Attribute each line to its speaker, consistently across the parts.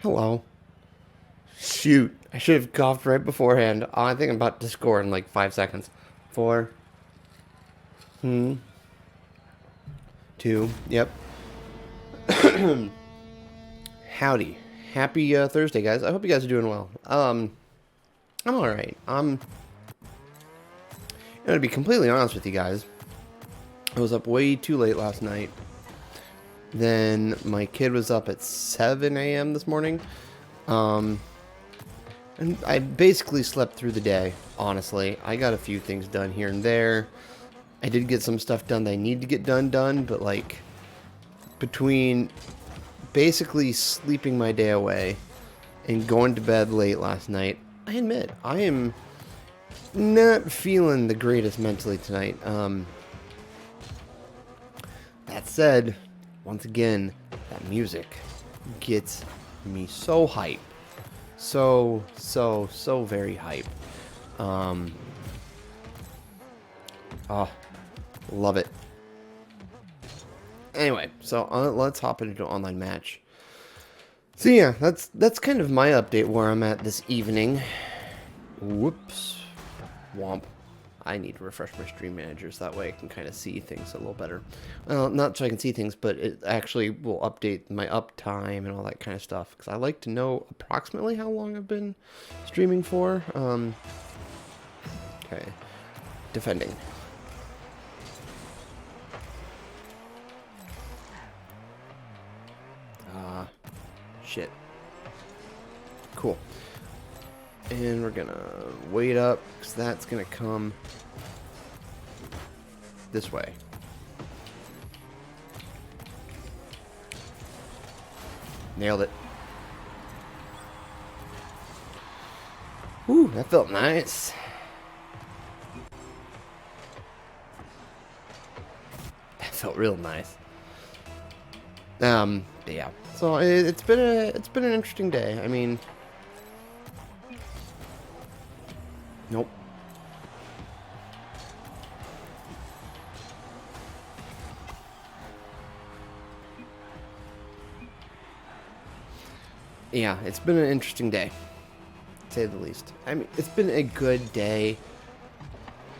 Speaker 1: Hello. Shoot. I should have coughed right beforehand. I think I'm about to score in like 5 seconds. Four. Two. Yep. Howdy. Happy Thursday, guys. I hope you guys are doing well. I'm alright. To be completely honest with you guys, I was up way too late last night. Then my kid was up at 7 a.m. this morning. And I basically slept through the day, honestly. I got a few things done here and there. I did get some stuff done that I need to get done, but like between basically sleeping my day away and going to bed late last night, I admit I am not feeling the greatest mentally tonight. That said, once again, that music gets me so hype. So very hype. Oh, love it. Anyway, so let's hop into an online match. So yeah, that's kind of my update where I'm at this evening. Whoops. Womp. I need to refresh my stream manager so that way I can kind of see things a little better. Well, not so I can see things, but it actually will update my uptime and all that kind of stuff. Because I like to know approximately how long I've been streaming for. Okay. Defending. Shit. Cool. And we're gonna wait up, because that's gonna come this way. Nailed it. Ooh, that felt nice. That felt real nice. Yeah. So it's been an interesting day. I mean, nope. Yeah, it's been an interesting day, to say the least. I mean, it's been a good day.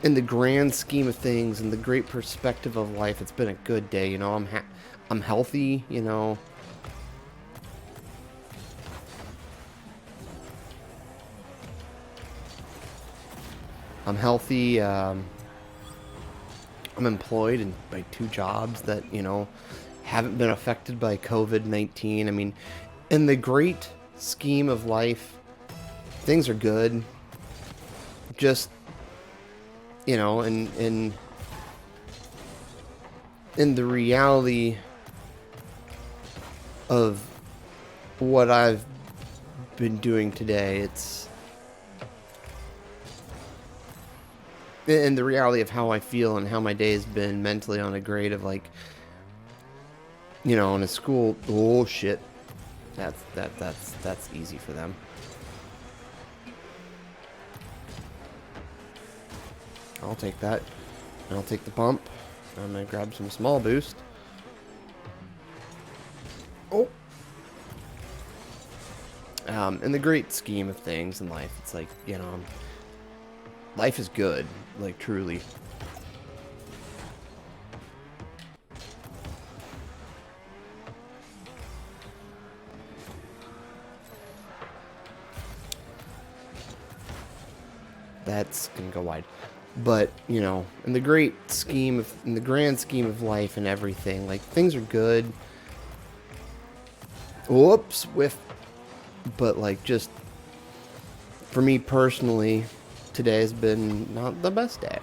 Speaker 1: In the grand scheme of things, in the great perspective of life, it's been a good day. You know, I'm healthy. You know, I'm healthy. I'm employed in by 2 jobs that haven't been affected by COVID-19. I mean, in the great scheme of life, things are good. Just in the reality of what I've been doing today, it's in the reality of how I feel and how my day has been mentally on a grade of like, in a school. Oh shit, that's easy for them. I'll take that. And I'll take the pump. I'm gonna grab some small boost. Oh. In the great scheme of things in life, it's like, life is good, like truly. That's gonna go wide. But, in the in the grand scheme of life and everything, like, things are good. Whoops, whiff. But, like, just, for me personally, today has been not the best day.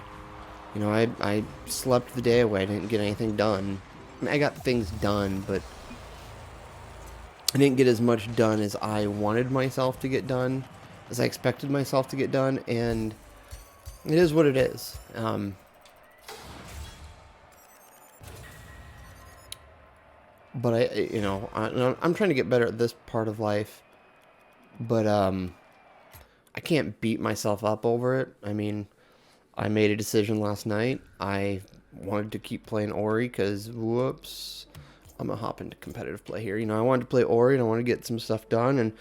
Speaker 1: I slept the day away, I didn't get anything done. I mean, I got things done, but I didn't get as much done as I wanted myself to get done, as I expected myself to get done, and it is what it is. But I'm trying to get better at this part of life, but I can't beat myself up over it. I mean, I made a decision last night. I wanted to keep playing Ori because, whoops, I'm gonna hop into competitive play here. You know, I wanted to play Ori and I wanted to get some stuff done, and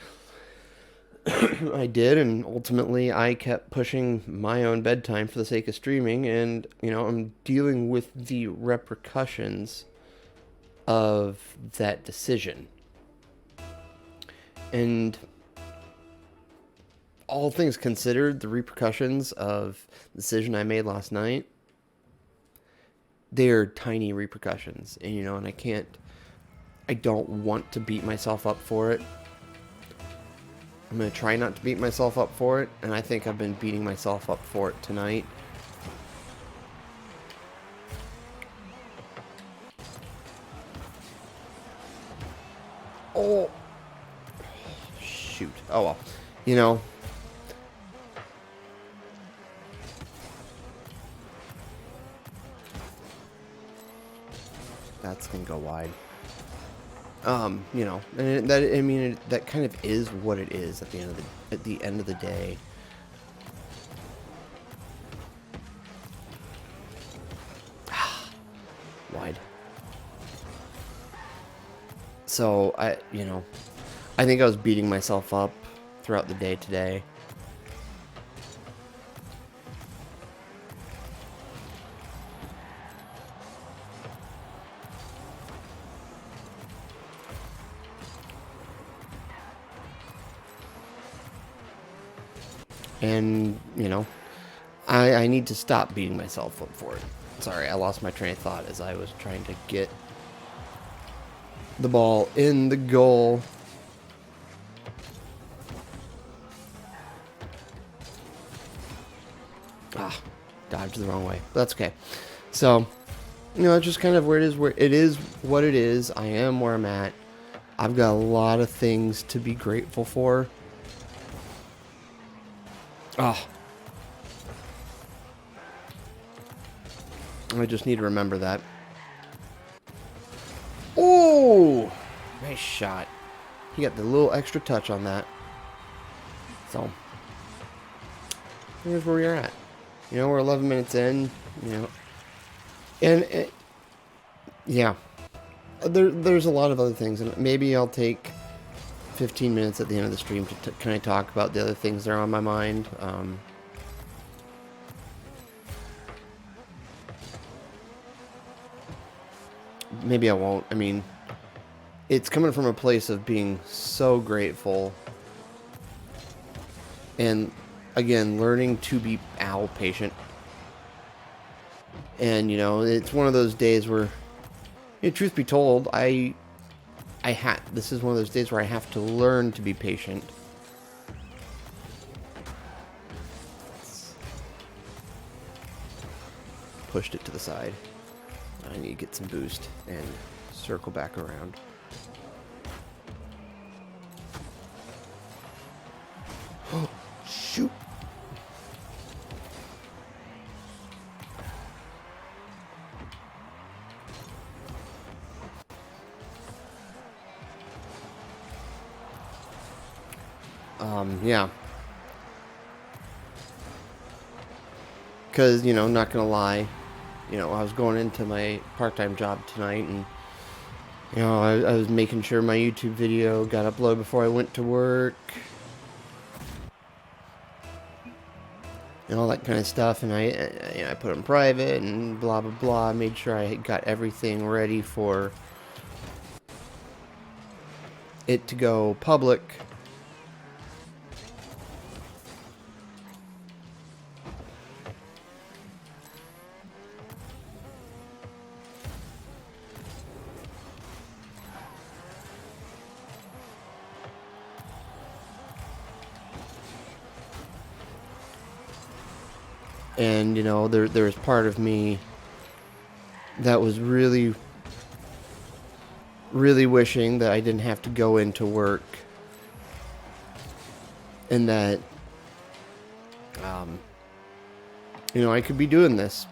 Speaker 1: I did, and ultimately I kept pushing my own bedtime for the sake of streaming, and, you know, I'm dealing with the repercussions of that decision. And all things considered, the repercussions of the decision I made last night, they're tiny repercussions. And, you know, and I don't want to beat myself up for it. I'm going to try not to beat myself up for it, and I think I've been beating myself up for it tonight. Oh, shoot. Oh, well. You know, that's going to go wide. You know, and that kind of is what it is at the end of the day. Wide. So I think I was beating myself up throughout the day today. And, you know, I need to stop beating myself up for it. Sorry, I lost my train of thought as I was trying to get the ball in the goal. Dodged the wrong way. But that's okay. So, you know, it's just kind of where it is what it is. I am where I'm at. I've got a lot of things to be grateful for. I just need to remember that. Oh, nice shot. He got the little extra touch on that. So, here's where we're at. You know, we're 11 minutes in, you know. And, yeah. There's a lot of other things. And maybe I'll take 15 minutes at the end of the stream to kind of talk about the other things that are on my mind. Maybe I won't. I mean, it's coming from a place of being so grateful. And, again, learning to be patient. And, you know, it's one of those days where, you know, truth be told, this is one of those days where I have to learn to be patient. Pushed it to the side. I need to get some boost and circle back around. Oh, shoot. Yeah. Because, you know, not gonna lie, you know, I was going into my part-time job tonight, and, you know, I was making sure my YouTube video got uploaded before I went to work, and all that kind of stuff, and I put it in private, and blah, blah, blah, made sure I got everything ready for it to go public. And, you know, there was part of me that was really, really wishing that I didn't have to go into work. And that, you know, I could be doing this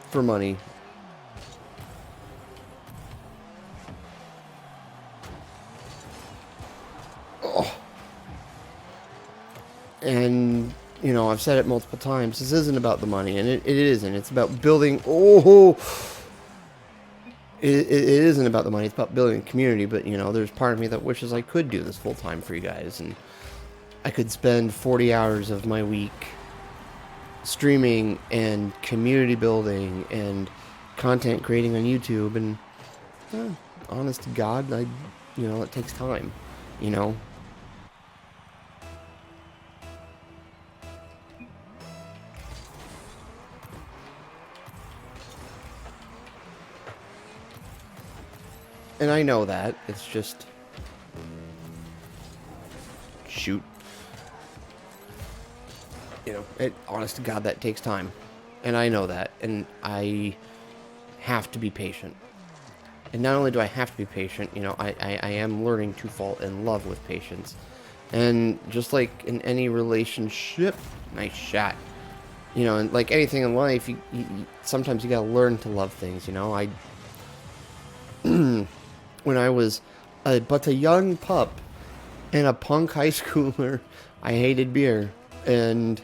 Speaker 1: for money. Oh. And, you know, I've said it multiple times. This isn't about the money, and it isn't. It's about building. Oh, it isn't about the money. It's about building a community. But you know, there's part of me that wishes I could do this full time for you guys, and I could spend 40 hours of my week streaming and community building and content creating on YouTube. And honest to God, it takes time. You know. And I know that. It's just... Shoot. Honest to God, that takes time. And I know that. And I have to be patient. And not only do I have to be patient, I am learning to fall in love with patience. And just like in any relationship... Nice shot. And like anything in life, you sometimes you gotta learn to love things, when I was but a young pup and a punk high schooler, I hated beer. And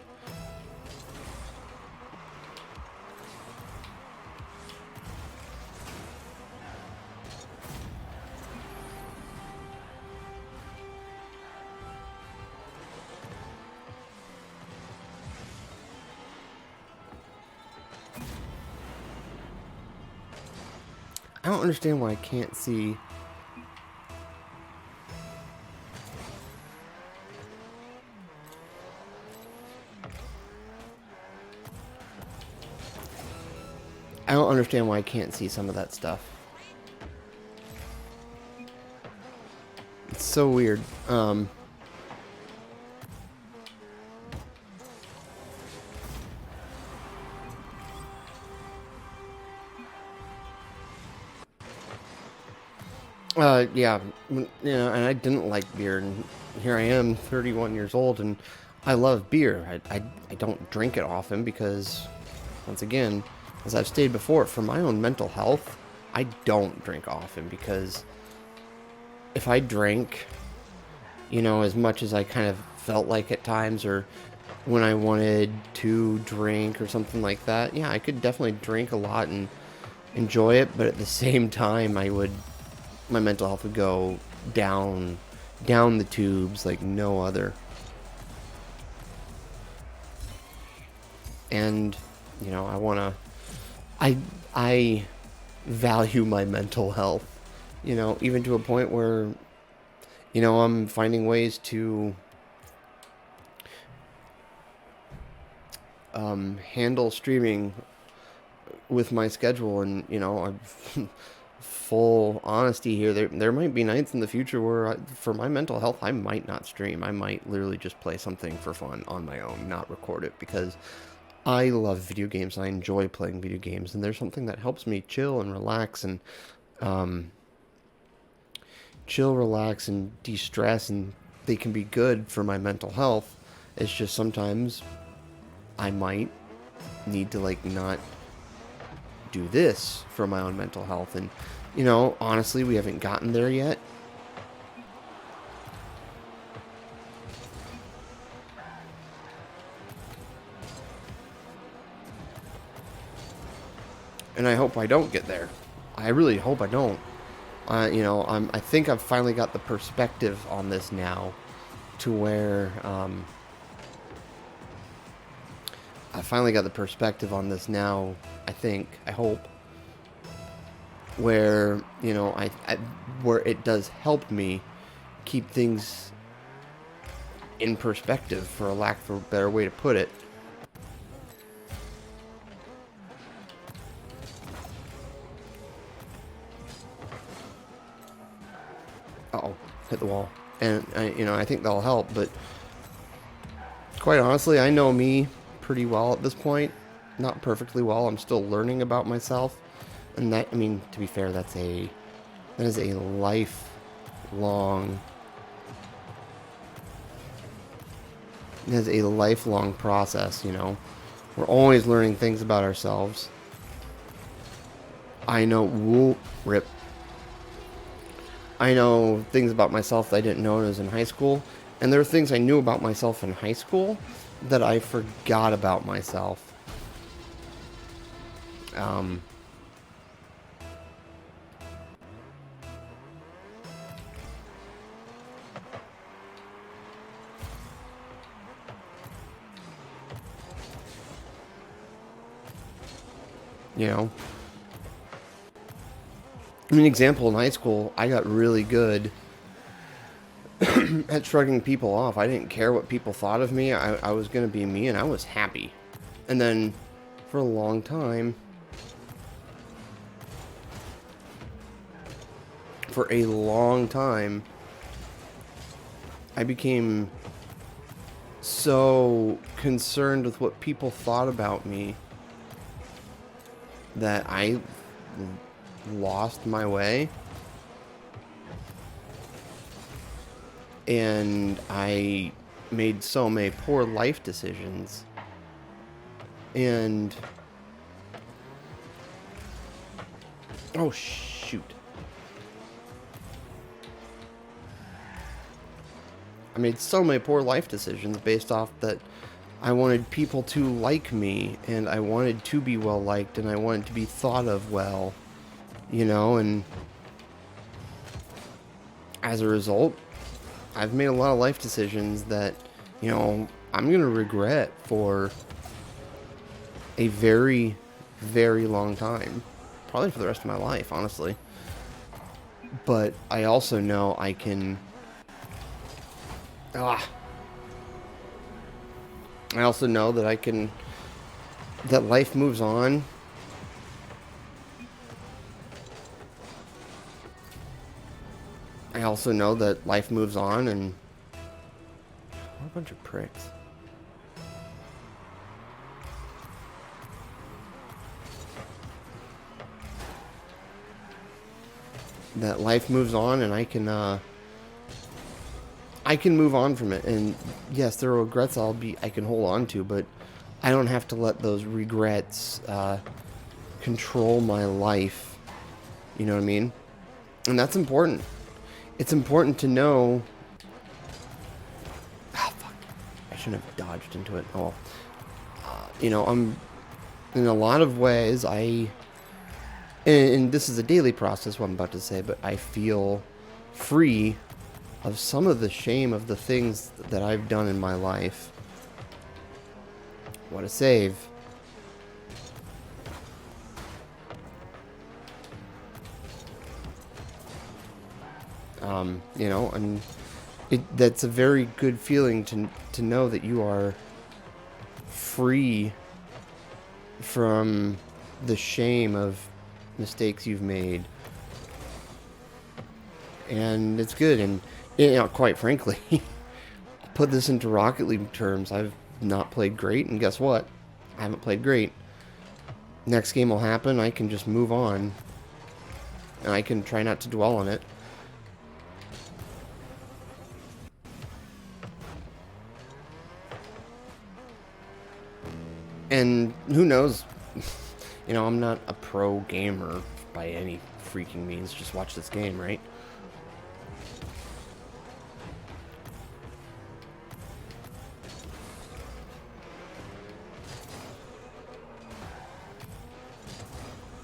Speaker 1: I don't understand why I can't see... I don't understand why I can't see some of that stuff. It's so weird. Yeah, and I didn't like beer, and here I am, 31 years old, and I love beer. I don't drink it often because, once again, as I've stated before, for my own mental health, I don't drink often because if I drank, as much as I kind of felt like at times, or when I wanted to drink or something like that, yeah, I could definitely drink a lot and enjoy it, but at the same time, my mental health would go down the tubes like no other. And, I value my mental health, even to a point where, I'm finding ways to handle streaming with my schedule. And, I've full honesty here, there might be nights in the future where for my mental health I might not stream. I might literally just play something for fun on my own, not record it, because I love video games. I enjoy playing video games, and there's something that helps me chill and relax and de-stress, and they can be good for my mental health. It's just sometimes I might need to not do this for my own mental health. And honestly, we haven't gotten there yet. And I hope I don't get there. I really hope I don't. I think I've finally got the perspective on this now, to where I finally got the perspective on this now. I hope, where where it does help me keep things in perspective, for a lack of a better way to put it. Uh-oh, hit the wall. And I think that'll help, but quite honestly, I know me pretty well at this point. Not perfectly well. I'm still learning about myself. And that, to be fair, that is a lifelong process, We're always learning things about ourselves. I know things about myself that I didn't know when I was in high school, and there are things I knew about myself in high school that I forgot about myself. You know? I mean, example, in high school, I got really good at shrugging people off. I didn't care what people thought of me. I was going to be me, and I was happy. And then, for a long time, I became so concerned with what people thought about me that I lost my way. And I made so many poor life decisions. And... oh, shoot. I made so many poor life decisions based off that I wanted people to like me, and I wanted to be well liked, and I wanted to be thought of well, you know, and as a result, I've made a lot of life decisions that, you know, I'm going to regret for a very, very long time. Probably for the rest of my life, honestly. But I also know I can... I also know that I can... that life moves on. I also know that life moves on, and... what a bunch of pricks. That life moves on, and I can move on from it. And yes, there are regrets I can hold on to, but I don't have to let those regrets control my life. You know what I mean? And that's important. It's important to know... ah, fuck. I shouldn't have dodged into it. Oh. You know, in a lot of ways, and this is a daily process, what I'm about to say, but I feel free of some of the shame of the things that I've done in my life. What a save. You know, and that's a very good feeling to know that you are free from the shame of mistakes you've made. And it's good. And, you know, quite frankly, put this into Rocket League terms, I've not played great, and guess what? I haven't played great. Next game will happen, I can just move on. And I can try not to dwell on it. And who knows? You know, I'm not a pro gamer by any freaking means. Just watch this game, right?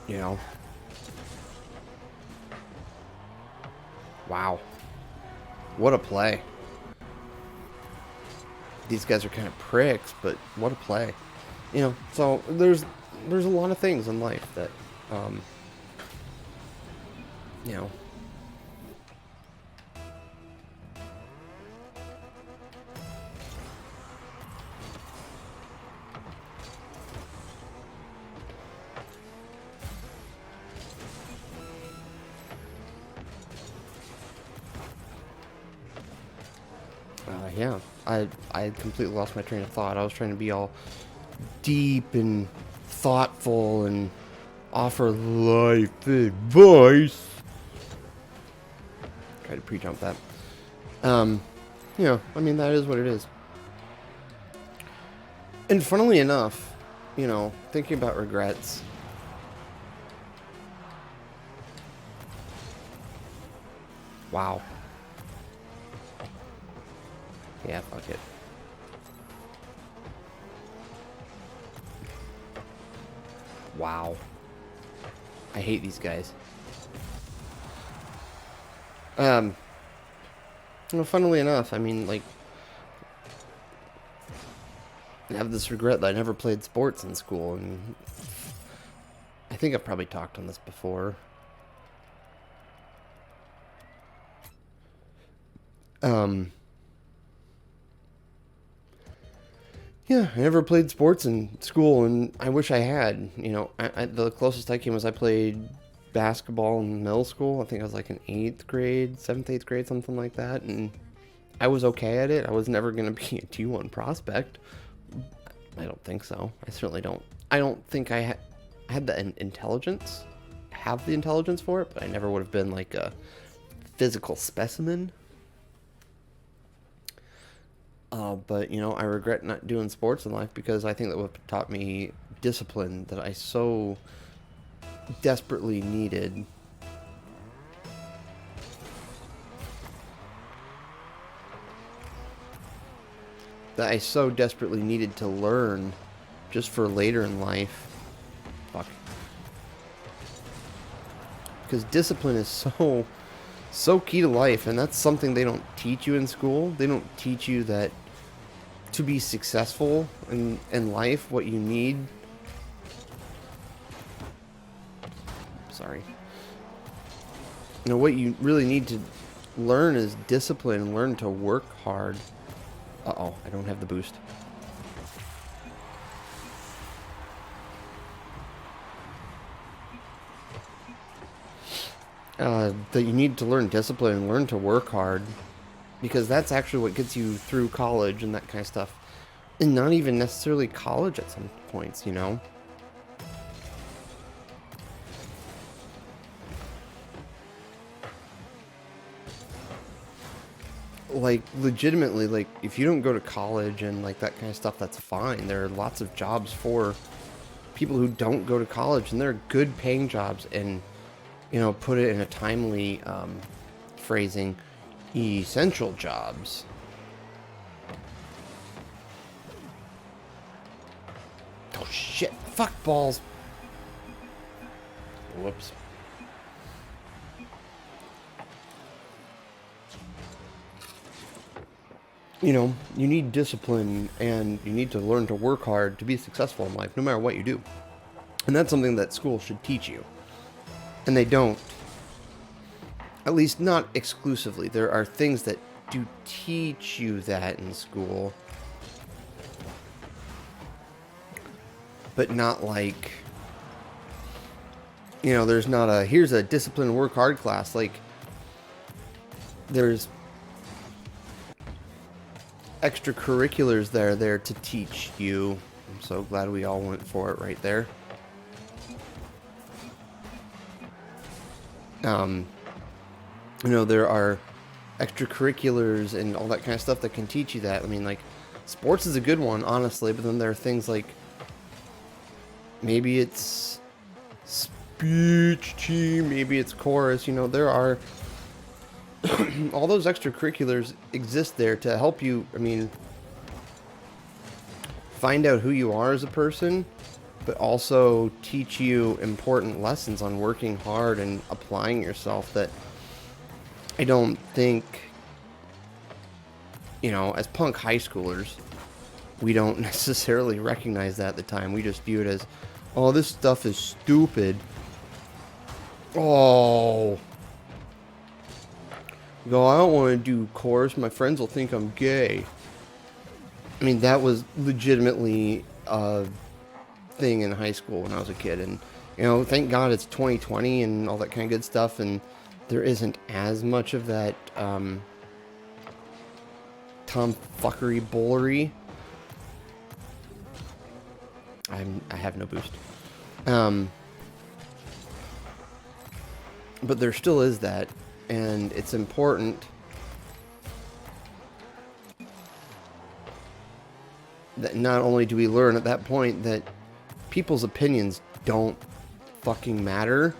Speaker 1: You know. Wow. What a play. These guys are kind of pricks, but what a play. You know, so there's a lot of things in life that, you know. Yeah, I completely lost my train of thought. I was trying to be all deep and thoughtful and offer life advice. Try to pre-jump that. You know, I mean, that is what it is. And funnily enough, you know, thinking about regrets. Wow. Yeah, fuck it. Wow. I hate these guys. Well, funnily enough, I mean, like, I have this regret that I never played sports in school, and I think I've probably talked on this before. Yeah, I never played sports in school, and I wish I had. You know, the closest I came was I played basketball in middle school. I think I was like in 8th grade, 7th, 8th grade, something like that, and I was okay at it. I was never going to be a T1 prospect. I don't think so. I certainly don't. I don't think I had the intelligence, have the intelligence for it, but I never would have been like a physical specimen. But, you know, I regret not doing sports in life because I think that would have taught me discipline that I so desperately needed. That I so desperately needed to learn just for later in life. Fuck. Because discipline is so key to life, and that's something they don't teach you in school. They don't teach you that to be successful in life, what you need. Sorry. You know, what you really need to learn is discipline, learn to work hard. Uh-oh, I don't have the boost. That you need to learn discipline and learn to work hard, because that's actually what gets you through college and that kind of stuff. And not even necessarily college at some points, you know? Like, legitimately, like, if you don't go to college and, like, that kind of stuff, that's fine. There are lots of jobs for people who don't go to college, and they're good paying jobs, and, you know, put it in a timely phrasing, essential jobs. Oh, shit. Fuck balls. Whoops. You know, you need discipline, and you need to learn to work hard to be successful in life, no matter what you do. And that's something that school should teach you. And they don't. At least not exclusively. There are things that do teach you that in school. But not like, you know, there's not a, here's a discipline work hard class. Like, there's extracurriculars that are there to teach you. I'm so glad we all went for it right there. You know, there are extracurriculars and all that kind of stuff that can teach you that. I mean, like, sports is a good one, honestly, but then there are things like, maybe it's speech team, maybe it's chorus, you know, there are all those extracurriculars exist there to help you, I mean, find out who you are as a person, but also teach you important lessons on working hard and applying yourself that I don't think, you know, as punk high schoolers, we don't necessarily recognize that at the time. We just view it as, oh, this stuff is stupid. Oh. Go, I don't want to do chorus. My friends will think I'm gay. I mean, that was legitimately a thing in high school when I was a kid. And, you know, thank God it's 2020 and all that kind of good stuff. And there isn't as much of that tomfuckery bullery. I have no boost. But there still is that. And it's important that not only do we learn at that point that people's opinions don't fucking matter,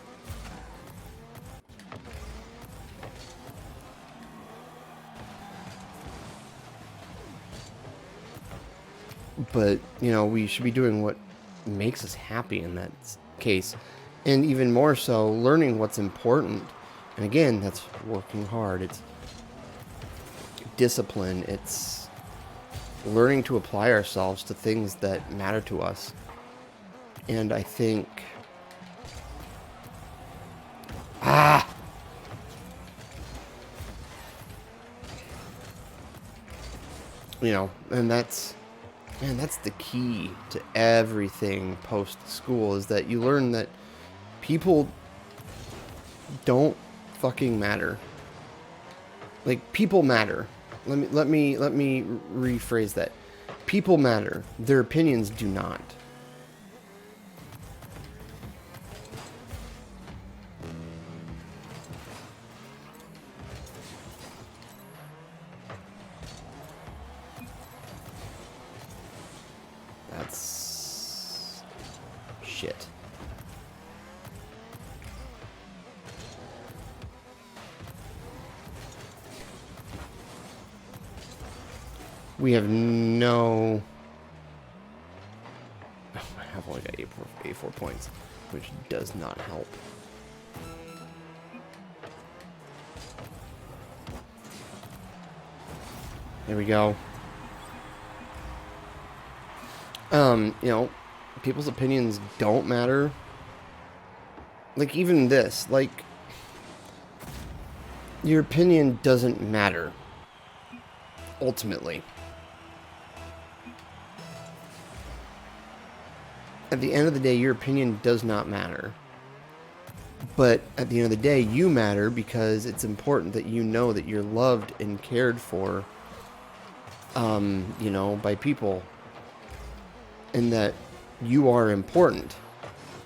Speaker 1: but, you know, we should be doing what makes us happy in that case. And even more so, learning what's important. And again, that's working hard. It's discipline. It's learning to apply ourselves to things that matter to us. And I think... You know, and that's the key to everything post-school, is that you learn that people don't fucking matter. Like, people matter. Let me rephrase that. People matter. Their opinions do not. That's shit. We have no... Oh, I have only got 84 points, which does not help. There we go. You know, people's opinions don't matter. Like, even this, like, your opinion doesn't matter, ultimately. At the end of the day, your opinion does not matter. But at the end of the day, you matter, because it's important that you know that you're loved and cared for, you know, by people. And that you are important.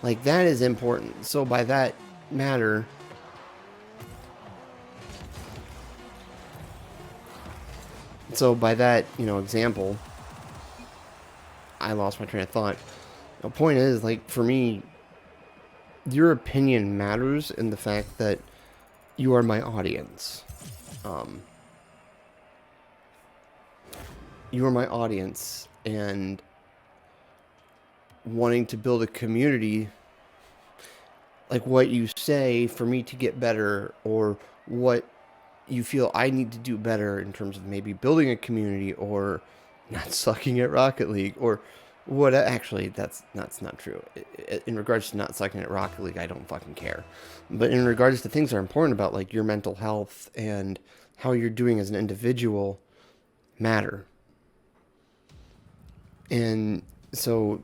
Speaker 1: Like, that is important. So by that matter, you know, example, I lost my train of thought. The point is, like, for me, your opinion matters in the fact that you are my audience. You are my audience, and wanting to build a community, like what you say for me to get better, or what you feel I need to do better in terms of maybe building a community, or not sucking at Rocket League, or what. Actually, that's not true. In regards to not sucking at Rocket League, I don't fucking care. But in regards to things that are important about, like, your mental health and how you're doing as an individual, matter. And so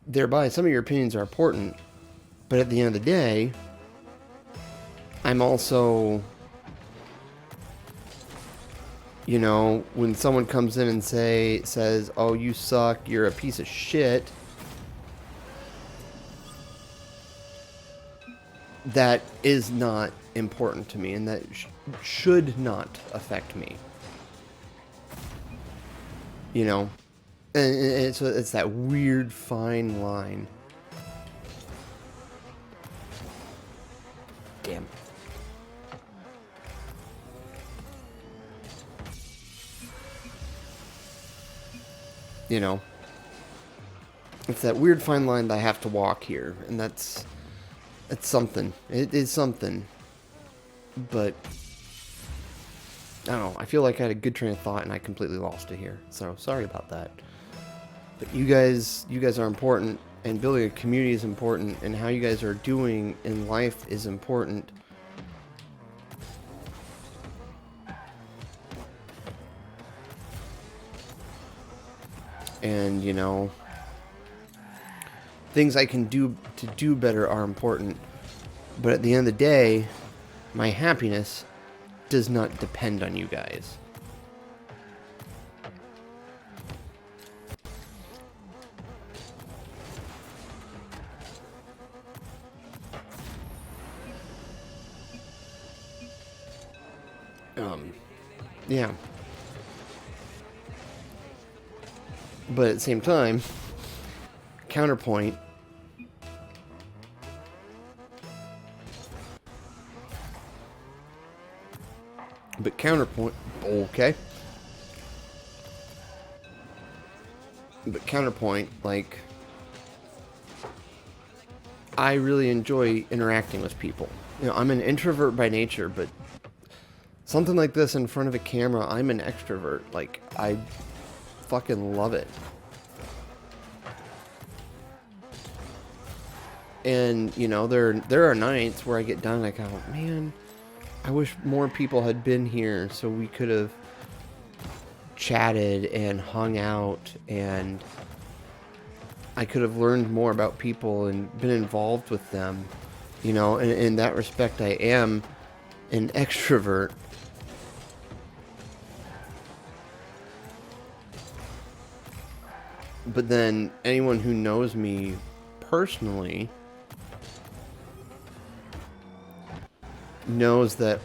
Speaker 1: thereby, some of your opinions are important, but at the end of the day, I'm also, you know, when someone comes in and says, oh, you suck, you're a piece of shit, that is not important to me, and that should not affect me. You know? And it's that weird fine line. Damn. You know, it's that weird fine line that I have to walk here, and it's something. It is something. But I don't know. I feel like I had a good train of thought, and I completely lost it here. So sorry about that. But you guys are important, and building a community is important, and how you guys are doing in life is important. And, you know, things I can do to do better are important. But at the end of the day, my happiness does not depend on you guys. Yeah. But at the same time, counterpoint, okay. But counterpoint, like, I really enjoy interacting with people. You know, I'm an introvert by nature, but something like this in front of a camera, I'm an extrovert. Like, I fucking love it. And, you know, there are nights where I get done and I go, man, I wish more people had been here so we could have chatted and hung out, and I could have learned more about people and been involved with them. You know, and in that respect, I am an extrovert. But then anyone who knows me personally knows that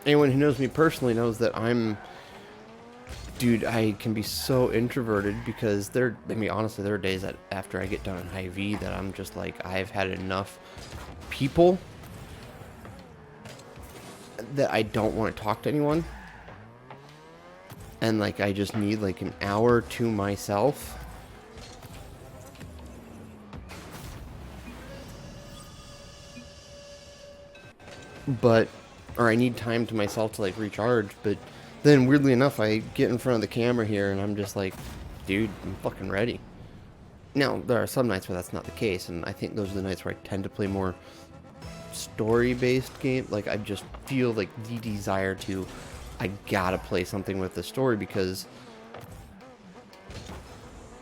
Speaker 1: anyone who knows me personally knows that dude, I can be so introverted because honestly, there are days that after I get done in high V that I'm just like, I've had enough people that I don't want to talk to anyone. And like, I just need like an hour to myself. Or I need time to myself to like recharge, but then weirdly enough, I get in front of the camera here and I'm just like, dude, I'm fucking ready. Now, there are some nights where that's not the case, and I think those are the nights where I tend to play more story-based game. Like, I just feel like the desire to, I gotta play something with the story because,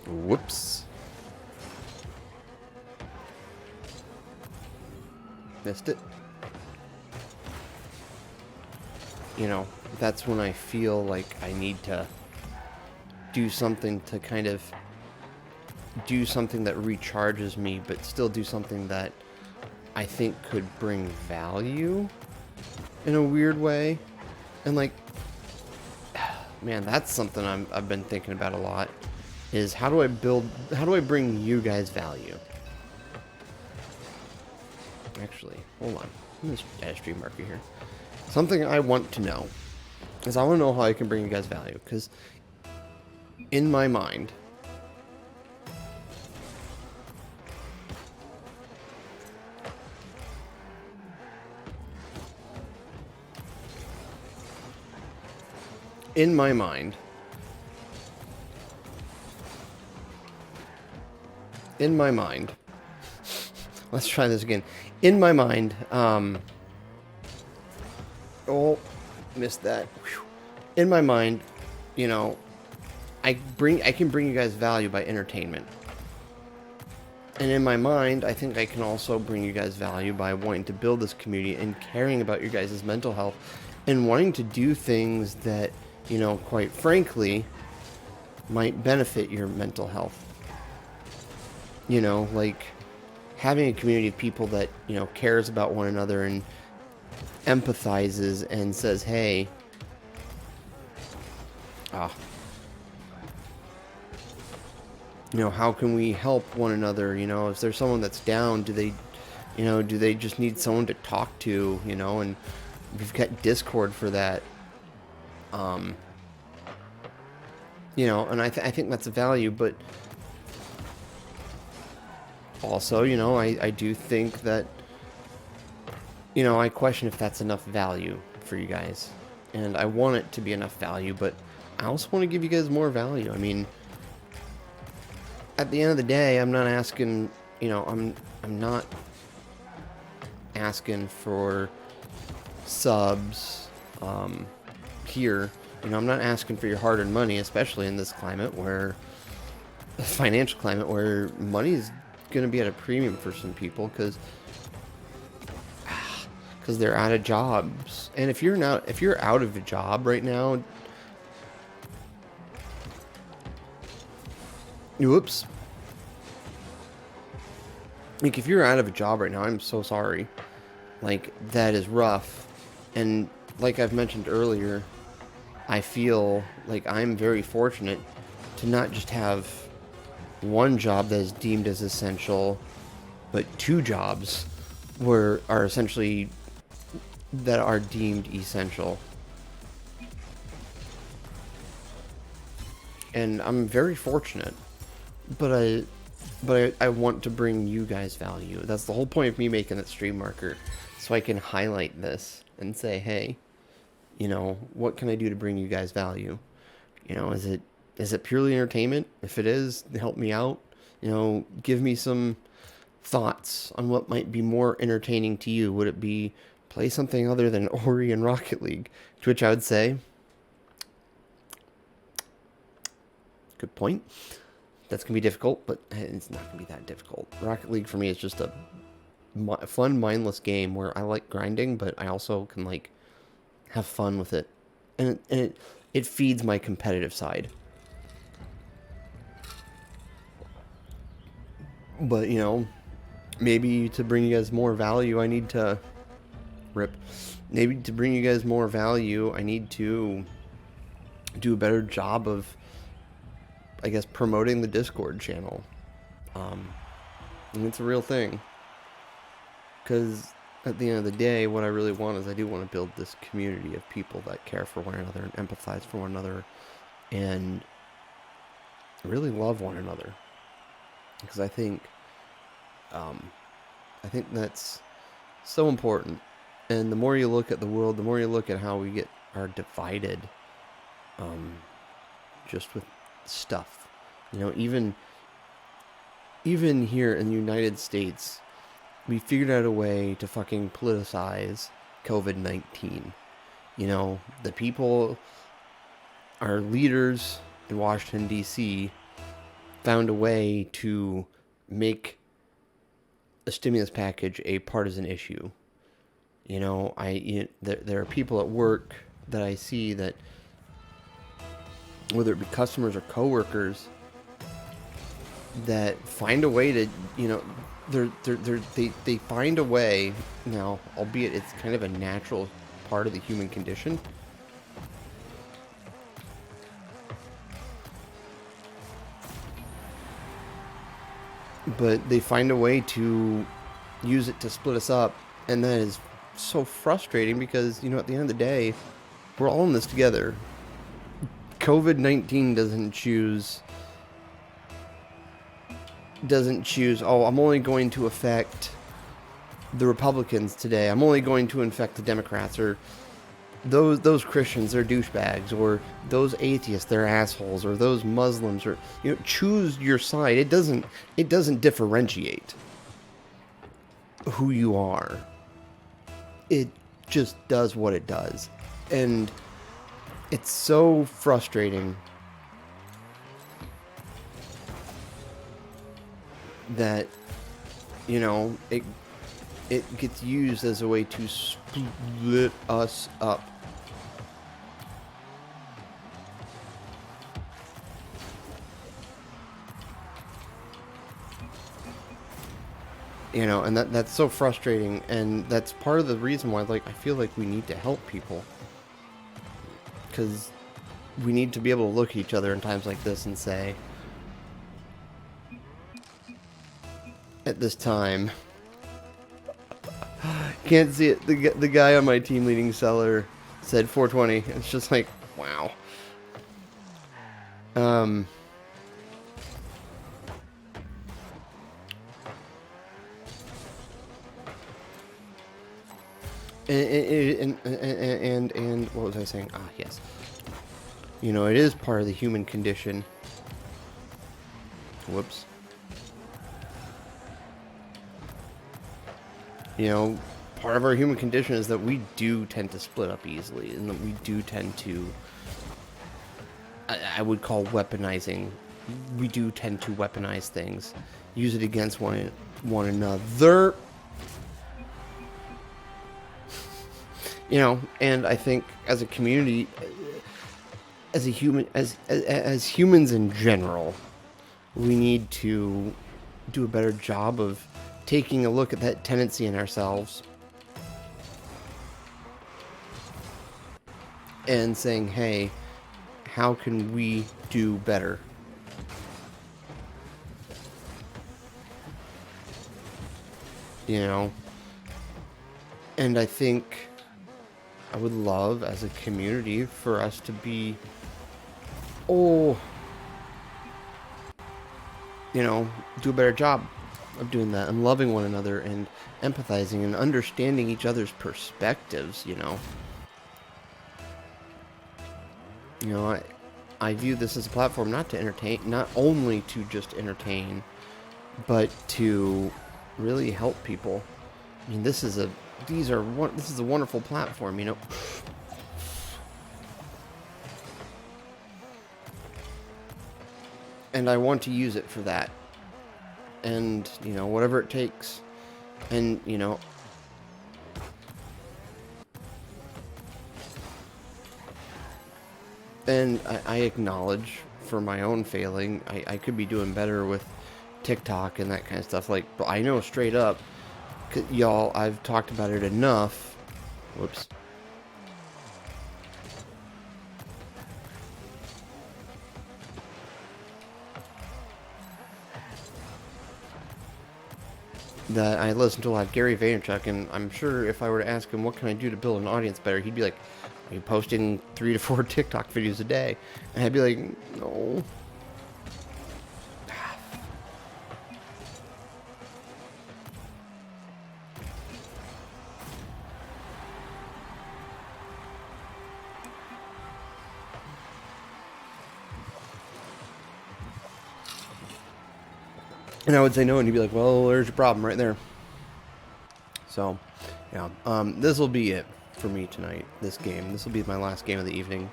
Speaker 1: whoops. Missed it. You know, that's when I feel like I need to do something to kind of do something that recharges me, but still do something that I think could bring value in a weird way. And like, man, that's something I've been thinking about a lot, is how do I bring you guys value? Actually, hold on. I'm going to add a stream marker here. Something I want to know is I want to know how I can bring you guys value, because in my mind, let's try this again. In my mind, oh, missed that. Whew. In my mind, you know, I can bring you guys value by entertainment. And in my mind, I think I can also bring you guys value by wanting to build this community and caring about your guys' mental health and wanting to do things that, you know, quite frankly, might benefit your mental health. You know, like having a community of people that, you know, cares about one another and empathizes and says, hey, you know, how can we help one another? You know, if there's someone that's down, do they just need someone to talk to, you know? And we've got Discord for that. You know, and I think that's a value, but also, you know, I do think that, you know, I question if that's enough value for you guys. And I want it to be enough value, but I also want to give you guys more value. I mean, at the end of the day, I'm not asking, you know, I'm not asking for subs here. You know, I'm not asking for your hard-earned money, especially in this climate where, financial climate, where money is going to be at a premium for some people because they're out of jobs. And if you're out of a job right now, whoops. Like, if you're out of a job right now, I'm so sorry. Like, that is rough. And like I've mentioned earlier, I feel like I'm very fortunate to not just have one job that is deemed as essential, but two jobs are essentially that are deemed essential. And I'm very fortunate, but I want to bring you guys value. That's the whole point of me making that stream marker, so I can highlight this and say, hey, you know, what can I do to bring you guys value? You know, is it purely entertainment? If it is, help me out. You know, give me some thoughts on what might be more entertaining to you. Would it be play something other than Ori and Rocket League? To which I would say, good point. That's going to be difficult, but it's not going to be that difficult. Rocket League for me is just a fun, mindless game where I like grinding, but I also can, like, have fun with it. And it feeds my competitive side. But, you know, maybe to bring you guys more value, I need to... Rip. Maybe to bring you guys more value, I need to do a better job of, I guess, promoting the Discord channel. And it's a real thing. Because at the end of the day, what I really want is I do want to build this community of people that care for one another and empathize for one another and really love one another. Because I think that's so important. And the more you look at the world, the more you look at how we are divided, just with stuff. You know, even here in the United States, we figured out a way to fucking politicize COVID-19. You know, the people, our leaders in Washington, D.C., found a way to make a stimulus package a partisan issue. You know, there are people at work that I see that, whether it be customers or coworkers, that find a way to, you know, they find a way. Now, albeit it's kind of a natural part of the human condition, but they find a way to use it to split us up, and that is so frustrating because, you know, at the end of the day, we're all in this together. COVID-19 doesn't choose, oh, I'm only going to affect the Republicans today. I'm only going to infect the Democrats, or those Christians, they're douchebags, or those atheists, they're assholes, or those Muslims, or, you know, choose your side. It doesn't differentiate who you are. It just does what it does. And it's so frustrating that, you know, it gets used as a way to split us up. You know, and that's so frustrating, and that's part of the reason why, like, I feel like we need to help people. Because we need to be able to look at each other in times like this and say, at this time, can't see it, the guy on my team leading seller said 420. It's just like, wow. And what was I saying? Ah, yes. You know, it is part of the human condition. Whoops. You know, part of our human condition is that we do tend to split up easily, and that we do tend to, I would call weaponizing. We do tend to weaponize things, use it against one another. You know, and I think as a community, as humans in general, we need to do a better job of taking a look at that tendency in ourselves and saying, hey, how can we do better? You know? And I think I would love as a community for us to be, oh, you know, do a better job of doing that and loving one another and empathizing and understanding each other's perspectives, you know. You know, I view this as a platform not to entertain, not only to just entertain, but to really help people. I mean, this is a wonderful platform, you know. And I want to use it for that. And, you know, whatever it takes. And, you know, and I acknowledge for my own failing, I could be doing better with TikTok and that kind of stuff. Like, I know straight up, y'all, I've talked about it enough. Whoops. That I listen to a lot of Gary Vaynerchuk, and I'm sure if I were to ask him what can I do to build an audience better, he'd be like, are you posting 3 to 4 TikTok videos a day? And I'd be like, no. And I would say no, and he'd be like, well, there's your problem right there. So, yeah, this will be it for me tonight, this game. This will be my last game of the evening.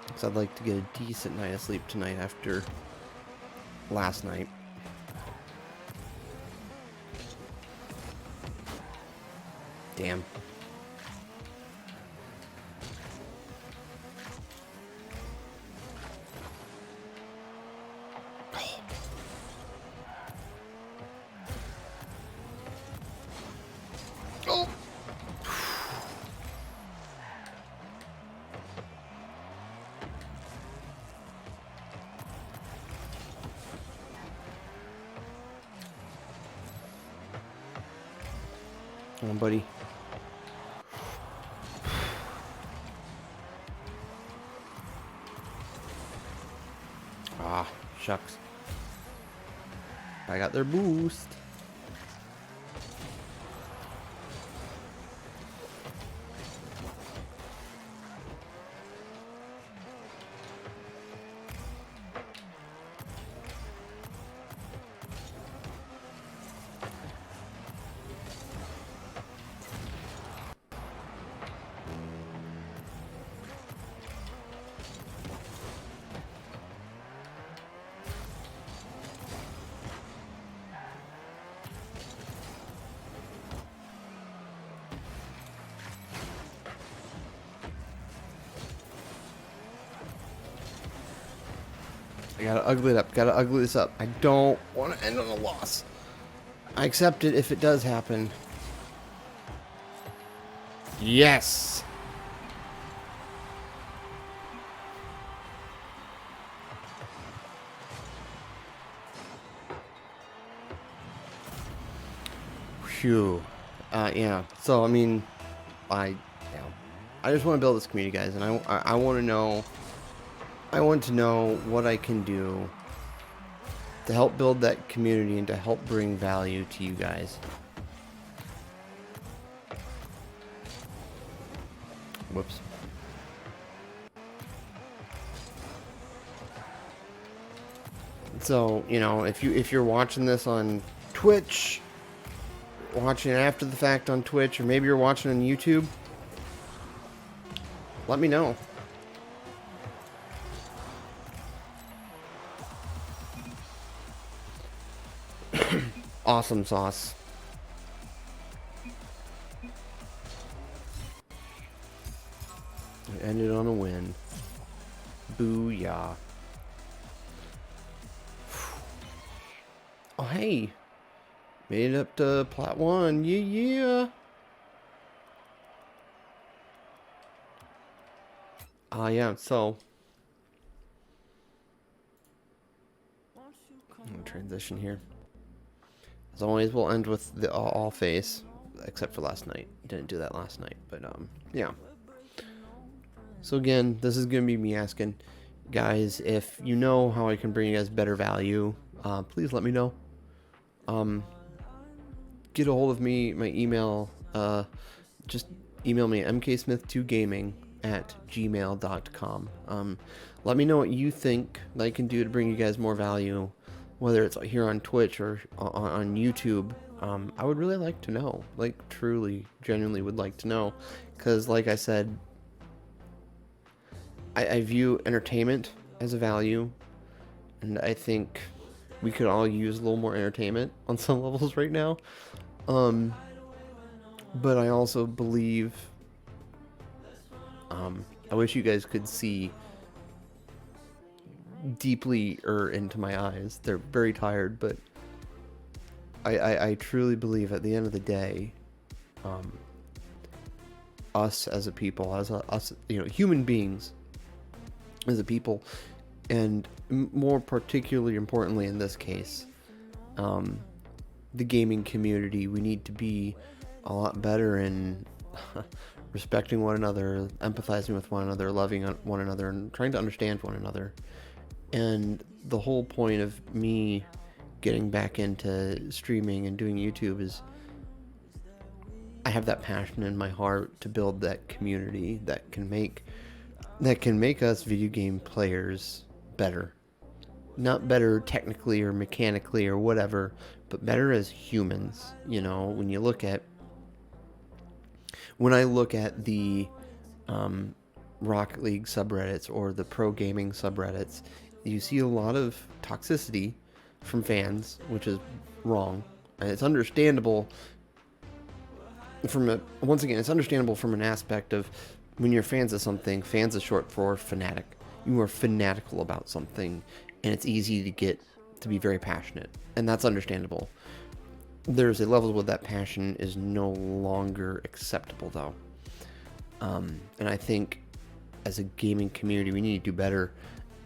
Speaker 1: Because I'd like to get a decent night of sleep tonight after last night. Damn. Oh. Come on, buddy. Ah, shucks. I got their boost. I gotta ugly it up. Gotta ugly this up. I don't want to end on a loss. I accept it if it does happen. Yes! Phew. Yeah. So, I mean, I just want to build this community, guys, and I want to know... I want to know what I can do to help build that community and to help bring value to you guys. Whoops. So, you know, if you're watching this on Twitch, watching it after the fact on Twitch, or maybe you're watching on YouTube, let me know. Awesome sauce. It ended on a win. Booyah. Oh, hey. Made it up to Plat 1. Yeah, yeah. Yeah, so. I'm gonna transition here. As always, we'll end with the all face. except for last night. Didn't do that last night, but yeah. So again, this is gonna be me asking, guys, if you know how I can bring you guys better value, please let me know. Get a hold of me. My email, just email me at mksmith2gaming@gmail.com. Let me know what you think that I can do to bring you guys more value, whether it's here on Twitch or on YouTube. I would really like to know, like truly, genuinely would like to know, because like I said, I view entertainment as a value, and I think we could all use a little more entertainment on some levels right now. But I also believe, I wish you guys could see deeply into my eyes. They're very tired, but I truly believe at the end of the day, us as a people, us, human beings as a people, and more particularly importantly in this case, the gaming community, we need to be a lot better in respecting one another, empathizing with one another, loving one another, and trying to understand one another. And the whole point of me getting back into streaming and doing YouTube is I have that passion in my heart to build that community that can make us video game players better. Not better technically or mechanically or whatever, but better as humans. When I look at the Rocket League subreddits or the pro gaming subreddits, you see a lot of toxicity from fans, which is wrong, and it's understandable. It's understandable from an aspect of when you're fans of something. Fans is short for fanatic. You are fanatical about something, and it's easy to be very passionate, and that's understandable. There's a level where that passion is no longer acceptable, though. And I think as a gaming community, we need to do better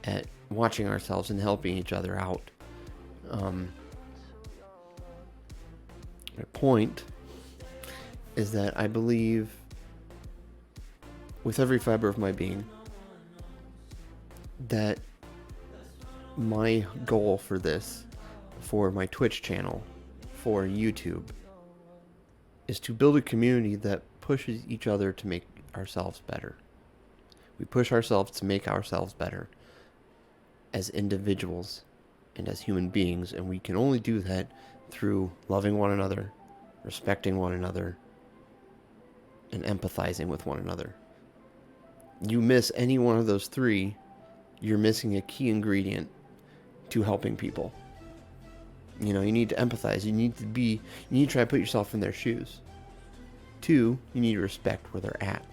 Speaker 1: at watching ourselves and helping each other out. My point is that I believe with every fiber of my being that my goal for my Twitch channel, for YouTube, is to build a community that pushes each other to make ourselves better. We push ourselves to make ourselves better as individuals and as human beings, and we can only do that through loving one another, respecting one another, and empathizing with one another. You miss any one of those three, you're missing a key ingredient to helping people. You need to empathize. You need to try to put yourself in their shoes. 2, you need to respect where they're at.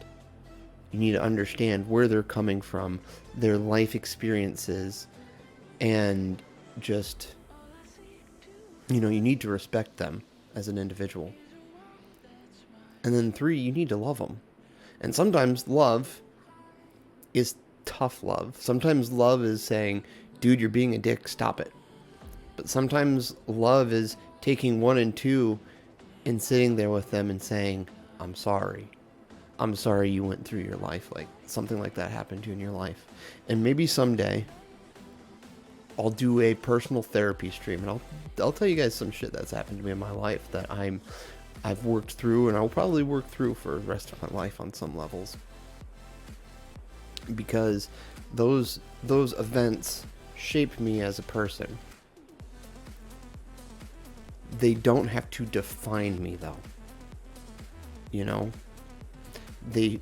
Speaker 1: You need to understand where they're coming from, their life experiences, and just, you need to respect them as an individual. And then 3, you need to love them. And sometimes love is tough love. Sometimes love is saying, dude, you're being a dick, stop it. But sometimes love is taking 1 and 2 and sitting there with them and saying, I'm sorry. I'm sorry you went through your life. Like, something like that happened to you in your life. And maybe someday I'll do a personal therapy stream, and I'll tell you guys some shit that's happened to me in my life that I've worked through, and I'll probably work through for the rest of my life on some levels. Because those events shaped me as a person. They don't have to define me, though.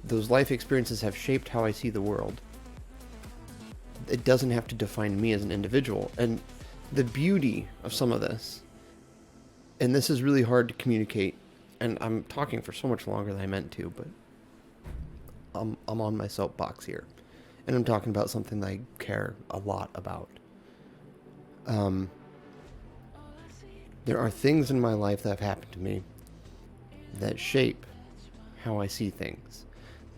Speaker 1: Those life experiences have shaped how I see the world. It doesn't have to define me as an individual. And the beauty of some of this, and this is really hard to communicate, and I'm talking for so much longer than I meant to, but I'm on my soapbox here, and I'm talking about something that I care a lot about. There are things in my life that have happened to me that shape how I see things,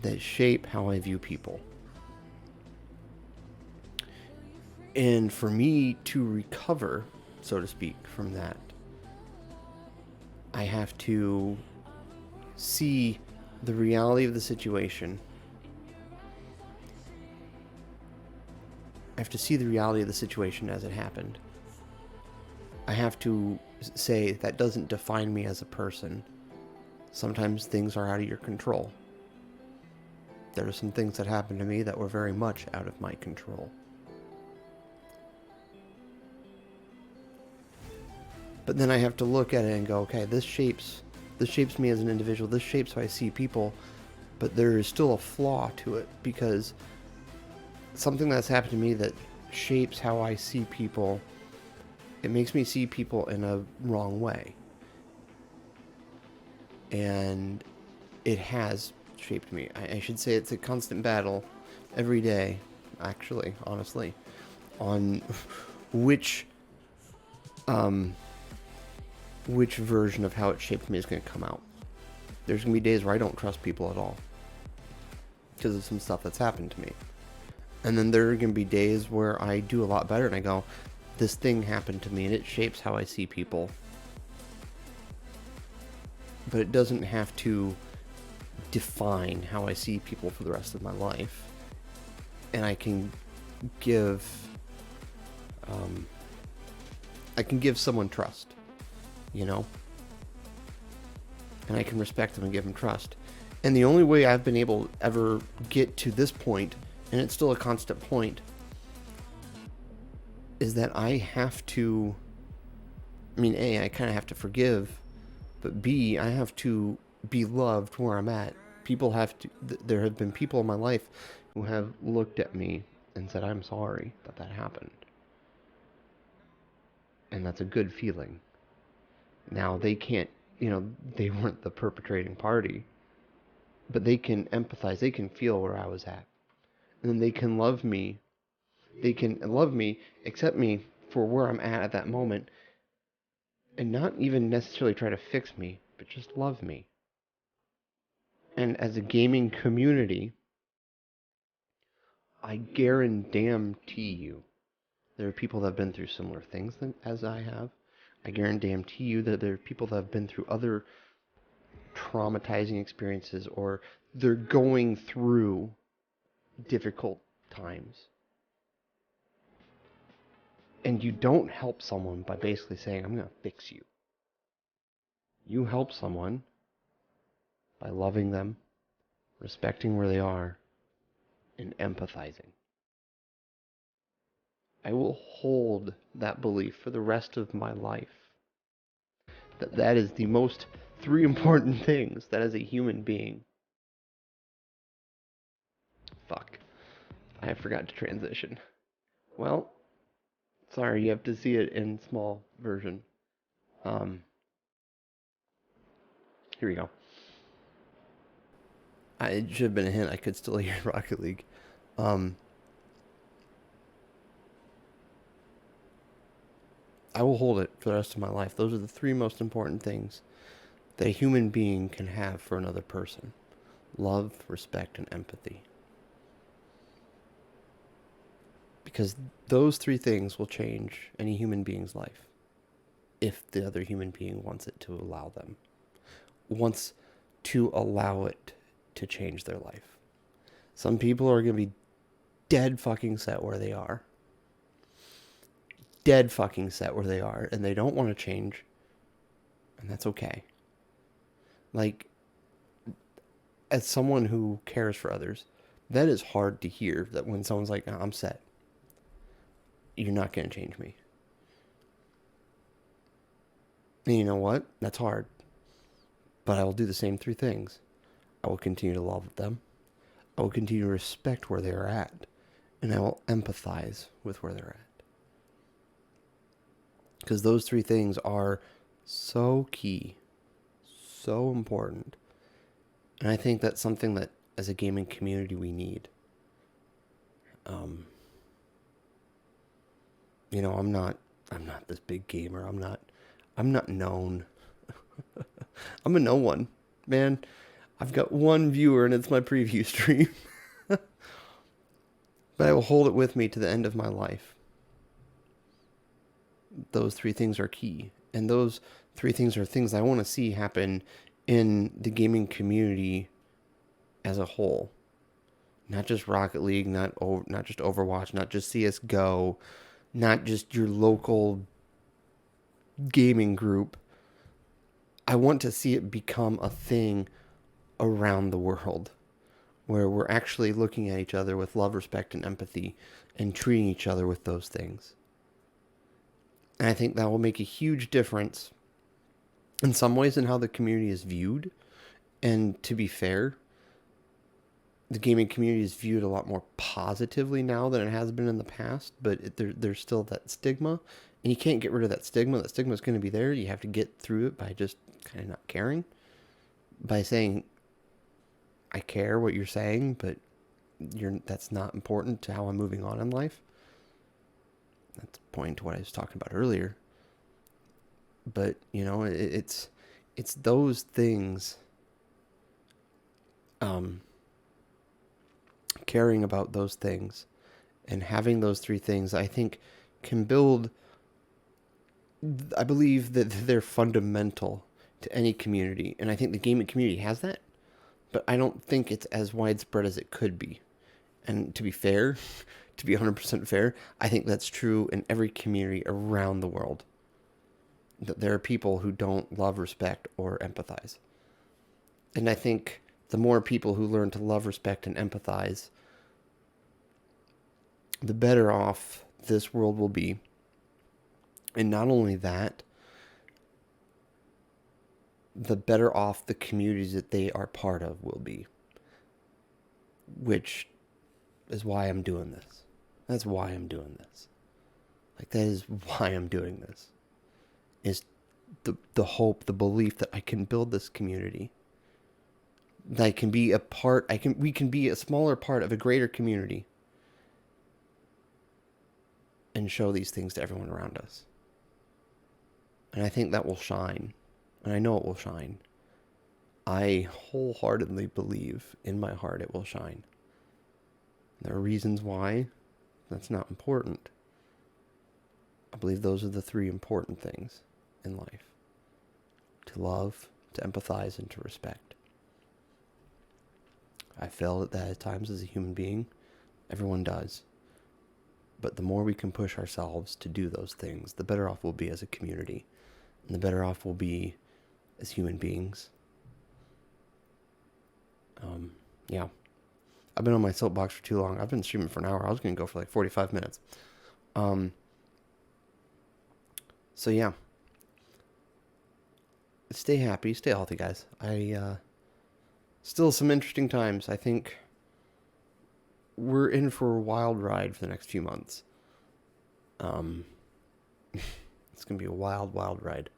Speaker 1: that shape how I view people. And for me to recover, so to speak, from that, I have to see the reality of the situation. I have to see the reality of the situation as it happened. I have to say that doesn't define me as a person. Sometimes things are out of your control. There are some things that happened to me that were very much out of my control. But then I have to look at it and go, okay, this shapes me as an individual. This shapes how I see people. But there is still a flaw to it, because something that's happened to me that shapes how I see people, it makes me see people in a wrong way. And it has shaped me. I should say it's a constant battle every day, actually, honestly, on which version of how it shaped me is going to come out. There's going to be days where I don't trust people at all because of some stuff that's happened to me. And then there are going to be days where I do a lot better and I go, this thing happened to me and it shapes how I see people. But it doesn't have to define how I see people for the rest of my life. And I can give someone trust, you know? And I can respect them and give them trust. And the only way I've been able to ever get to this point, and it's still a constant point, is that I have to, A, I kind of have to forgive, but B, I have to be loved where I'm at. There have been people in my life who have looked at me and said, I'm sorry that happened. And that's a good feeling. Now, they can't, they weren't the perpetrating party, but they can empathize, they can feel where I was at. And then they can love me. They can love me, accept me for where I'm at that moment, and not even necessarily try to fix me, but just love me. And as a gaming community, I guarantee you, there are people that have been through similar things as I have. I guarantee you that there are people that have been through other traumatizing experiences, or they're going through difficult times. And you don't help someone by basically saying, I'm going to fix you. You help someone by loving them, respecting where they are, and empathizing. I will hold that belief for the rest of my life. That is the most three important things that as a human being. Fuck. I forgot to transition. Well, sorry, you have to see it in small version. Here we go. It should have been a hint. I could still hear Rocket League. I will hold it for the rest of my life. Those are the three most important things that a human being can have for another person. Love, respect, and empathy. Because those three things will change any human being's life if the other human being wants it to allow them. Wants to allow it to change their life. Some people are going to be dead fucking set where they are. Dead fucking set where they are, and they don't want to change, and that's okay. Like, as someone who cares for others, that is hard to hear, that when someone's like, no, I'm set, you're not going to change me. And you know what? That's hard. But I will do the same three things. I will continue to love them. I will continue to respect where they are at. And I will empathize with where they're at. Because those three things are so key. So important. And I think that's something that as a gaming community we need. I'm not this big gamer. I'm not known. I'm a no one, man. I've got one viewer and it's my preview stream. But I will hold it with me to the end of my life. Those three things are key. And those three things are things I want to see happen in the gaming community as a whole. Not just Rocket League, not just Overwatch, not just CS:GO, not just your local gaming group. I want to see it become a thing around the world where we're actually looking at each other with love, respect, and empathy and treating each other with those things. And I think that will make a huge difference in some ways in how the community is viewed. And to be fair, the gaming community is viewed a lot more positively now than it has been in the past, but there's still that stigma, and you can't get rid of that stigma. That stigma is going to be there. You have to get through it by just kind of not caring, by saying, I care what you're saying, but that's not important to how I'm moving on in life. That's pointing to what I was talking about earlier. But, it's those things, caring about those things and having those three things, I think can build, I believe that they're fundamental to any community. And I think the gaming community has that, but I don't think it's as widespread as it could be. And to be fair, to be 100% fair, I think that's true in every community around the world. That there are people who don't love, respect, or empathize. And I think the more people who learn to love, respect, and empathize, the better off this world will be. And not only that, the better off the communities that they are part of will be. Which is why I'm doing this. That's why I'm doing this. Like, that is why I'm doing this. Is the hope, the belief that I can build this community. That I can be a part, we can be a smaller part of a greater community. And show these things to everyone around us. And I think that will shine. And I know it will shine. I wholeheartedly believe in my heart it will shine. There are reasons why. That's not important. I believe those are the three important things in life. To love, to empathize, and to respect. I failed at that at times as a human being. Everyone does. But the more we can push ourselves to do those things, the better off we'll be as a community. And the better off we'll be as human beings. Yeah. I've been on my soapbox for too long. I've been streaming for an hour. I was going to go for like 45 minutes. So yeah. Stay happy. Stay healthy, guys. Still some interesting times. I think we're in for a wild ride for the next few months. It's going to be a wild, wild ride.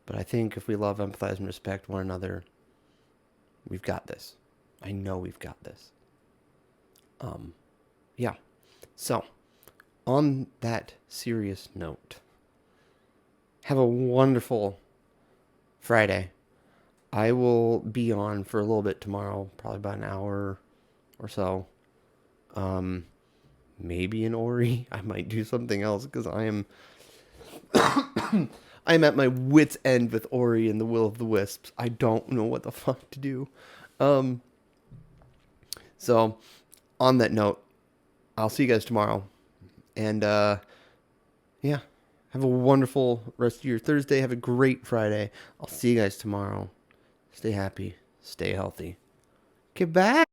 Speaker 1: But I think if we love, empathize, and respect one another, we've got this. I know we've got this. Yeah. So, on that serious note, have a wonderful Friday. I will be on for a little bit tomorrow, probably about an hour or so. Maybe an Ori. I might do something else because I am I'm at my wit's end with Ori and the Will of the Wisps. I don't know what the fuck to do. So on that note, I'll see you guys tomorrow. And yeah, have a wonderful rest of your Thursday. Have a great Friday. I'll see you guys tomorrow. Stay happy. Stay healthy. Goodbye.